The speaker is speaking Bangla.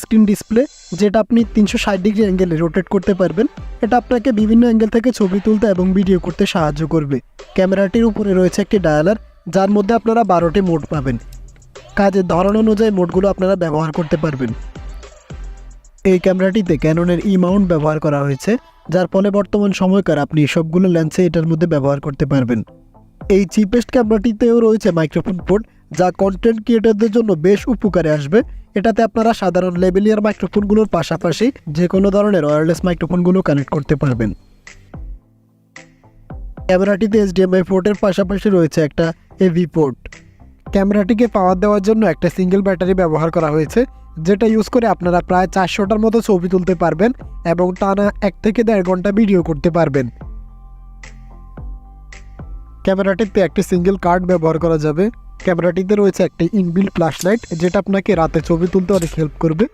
স্ক্রিন ডিসপ্লে, যেটা আপনি 360 ডিগ্রি অ্যাঙ্গেলে রোটেট করতে পারবেন। এটা আপনাকে বিভিন্ন অ্যাঙ্গেল থেকে ছবি তুলতে এবং ভিডিও করতে সাহায্য করবে। ক্যামেরাটির উপরে রয়েছে একটি ডায়ালার, যার মধ্যে আপনারা 12টি মোড পাবেন। কাজের ধরন অনুযায়ী মোডগুলো আপনারা ব্যবহার করতে পারবেন। এই ক্যামেরাটিতে ক্যাননের ই মাউন্ট ব্যবহার করা হয়েছে, যার ফলে বর্তমান সময়কার আপনি সবগুলো লেন্সে এটার মধ্যে ব্যবহার করতে পারবেন। এই চিপেস্ট ক্যামেরাটিতেও রয়েছে মাইক্রোফোন পোর্ট, যা কন্টেন্ট ক্রিয়েটরদের জন্য বেশ উপকারে আসবে। এটাতে আপনারা সাধারণ লেভেলিয়ার মাইক্রোফোনগুলোর পাশাপাশি যে কোনো ধরনের ওয়্যারলেস মাইক্রোফোনগুলো কানেক্ট করতে পারবেন। ক্যামেরাটিতে HDMI পোর্টের পাশাপাশি রয়েছে একটা AV পোর্ট। ক্যামেরাটিকে পাওয়ার দেওয়ার জন্য একটা সিঙ্গেল ব্যাটারি ব্যবহার করা হয়েছে, যেটা ইউজ করে আপনারা প্রায় 400টার মতো ছবি তুলতে পারবেন এবং টানা 1 থেকে 1.5 ঘন্টা ভিডিও করতে পারবেন। ক্যামেরাটিতে একটি সিঙ্গেল কার্ড ব্যবহার করা যাবে। ক্যামেরাটিতে রয়েছে একটি ইনবিল্ট ফ্ল্যাশ লাইট, যেটা আপনাকে রাতে ছবি তুলতে অনেক হেল্প করবে।